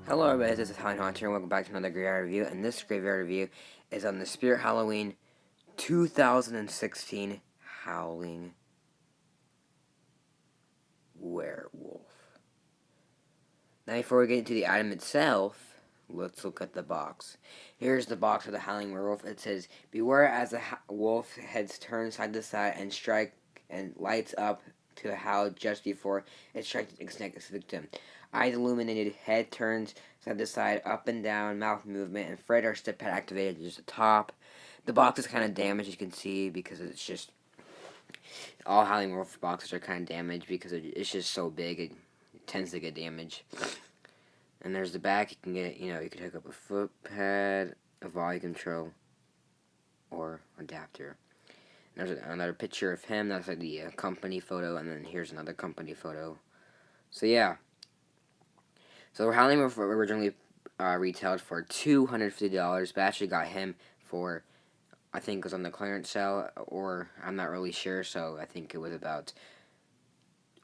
Hello everybody, this is Howling Werewolf and welcome back to another graveyard review, and this graveyard review is on the Spirit Halloween 2016 Howling Werewolf. Now before we get into the item itself, let's look at the box. Here's the box of the Howling Werewolf. It says, "Beware as the wolf heads turn side to side and strike and lights up to howl just before it strikes its next victim. Eyes illuminated, head turns side to side, up and down, mouth movement, and Fred or step pad activated just the top." The box is kind of damaged, as you can see, because it's just all Howling Werewolf boxes are kind of damaged because it's just so big. It tends to get damaged. And there's the back. You can get, you can hook up a foot pad, a volume control, or adapter. And there's another picture of him. That's like the company photo, and then here's another company photo. So yeah. So Howling Werewolf originally retailed for $250, but I actually got him for, I think it was on the clearance sale, or I'm not really sure, so I think it was about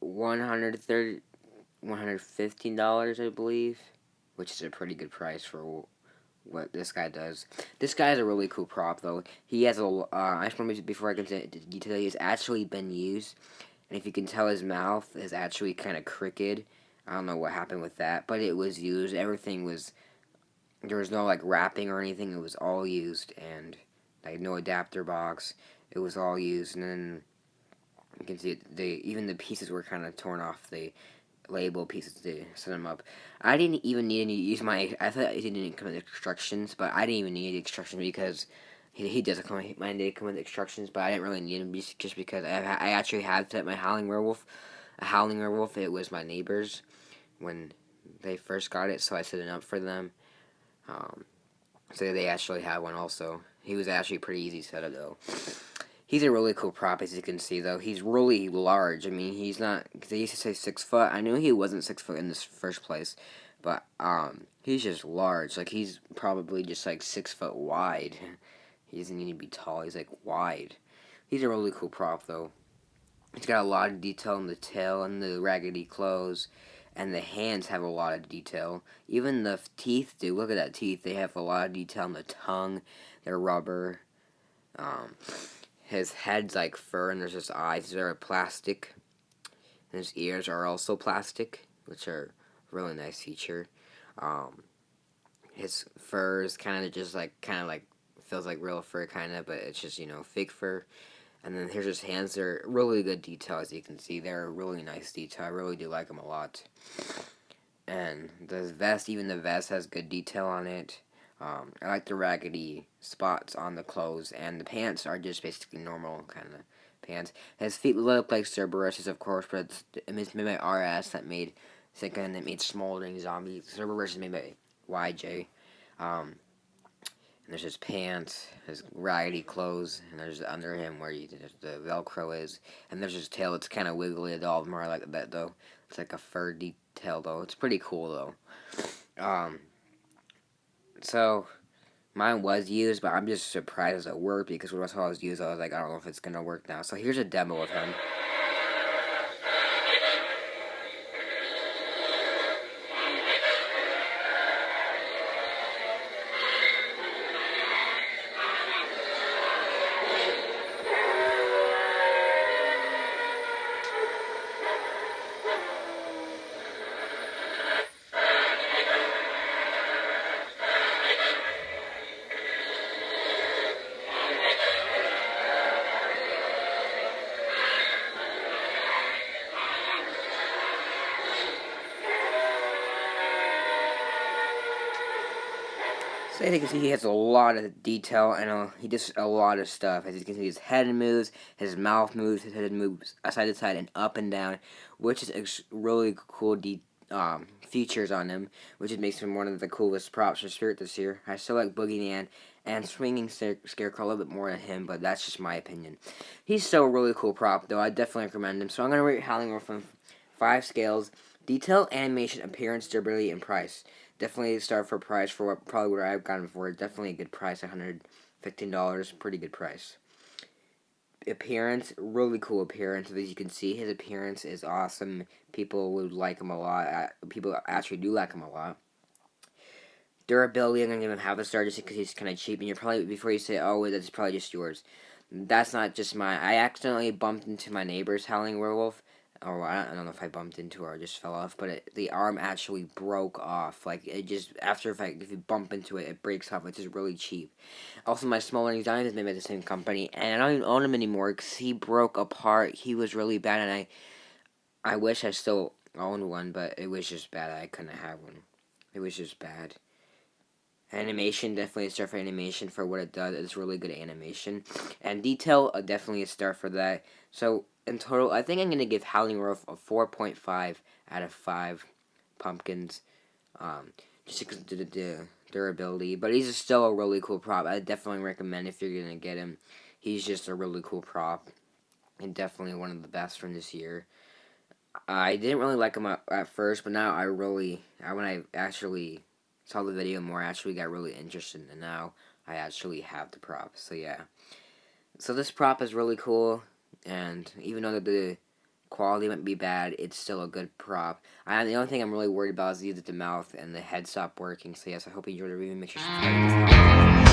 $115, I believe, which is a pretty good price for what this guy does. This guy is a really cool prop, though. He has I just want to, before I get into detail, he's actually been used, and if you can tell, his mouth is actually kind of crooked. I don't know what happened with that, but it was used. Everything was, there was no like wrapping or anything. It was all used, and like no adapter box. It was all used, and then you can see even the pieces were kind of torn off the label pieces to set them up. I didn't even need to use my. I thought it didn't come with instructions, but I didn't even need instructions because he doesn't come. Mine did come with instructions, but I didn't really need them just because I actually had set my Howling Werewolf. A Howling Werewolf. It was my neighbor's when they first got it, so I set it up for them. Um, so they actually had one also. He was actually pretty easy to set up though. He's a really cool prop, as you can see, though. He's really large. I mean, he's not, because they used to say 6 foot. I knew he wasn't 6 foot in this first place, but he's just large. Like, he's probably just like 6 foot wide. He doesn't need to be tall. He's like wide. He's a really cool prop, though. He's got a lot of detail in the tail and the raggedy clothes, and the hands have a lot of detail. Even the teeth do. Look at that teeth. They have a lot of detail on the tongue. They're rubber. Um, his head's like fur, and there's his eyes that are plastic. And his ears are also plastic, which are a really nice feature. Um, his fur is kind of like feels like real fur, kind of, but it's just fake fur. And then here's his hands. They're really good detail, as you can see. They're a really nice detail. I really do like them a lot. And the vest, even the vest has good detail on it. I like the raggedy spots on the clothes, and the pants are just basically normal kind of pants. His feet look like Cerberus's, of course, but it's made by RS that made second that made Smoldering Zombie. Cerberus is made by YJ. And there's his pants, his raggedy clothes, and there's under him where the Velcro is, and there's his tail. It's kind of wiggly. All of them are like that though. It's like a fur detail though. It's pretty cool though. So mine was used, but I'm just surprised it worked because when I saw it was used, I was like, I don't know if it's gonna work now. So here's a demo of him. So as you can see, he has a lot of detail and he does a lot of stuff. As you can see, his head moves, his mouth moves, his head moves side to side and up and down, which is really cool features on him, which makes him one of the coolest props for Spirit this year. I still like Boogeyman and Swinging Scarecrow a little bit more than him, but that's just my opinion. He's still a really cool prop, though. I definitely recommend him. So I'm going to rate Howling Werewolf from 5 scales: detail, animation, appearance, durability, and price. Definitely start for price for probably what I've gotten for. Definitely a good price, $115, pretty good price. Appearance, really cool appearance. As you can see, his appearance is awesome. People would like him a lot. People actually do like him a lot. Durability, I'm gonna give him half a star just because he's kind of cheap, and you're probably, before you say, oh, that's probably just yours. That's not just mine. I accidentally bumped into my neighbor's Howling Werewolf. Or I don't know if I bumped into her or just fell off, but the arm actually broke off. Like, it just, after, if you bump into it, it breaks off, which is really cheap. Also, my Small Learning Diamond is made by the same company, and I don't even own him anymore because he broke apart. He was really bad, and I wish I still owned one, but it was just bad. I couldn't have one. It was just bad. Animation, definitely a star for animation for what it does. It's really good animation. And detail, definitely a star for that. So, in total, I think I'm going to give Howling Werewolf a 4.5 out of 5 pumpkins. Just because of the durability. But he's still a really cool prop. I definitely recommend if you're going to get him. He's just a really cool prop. And definitely one of the best from this year. I didn't really like him at first, but now when I actually saw the video more, I actually got really interested, and now I actually have the prop. So yeah, so this prop is really cool, and even though the quality might be bad, it's still a good prop. The only thing I'm really worried about is either the mouth and the head stop working. So yes, I hope you enjoyed the review. Make sure to subscribe to this.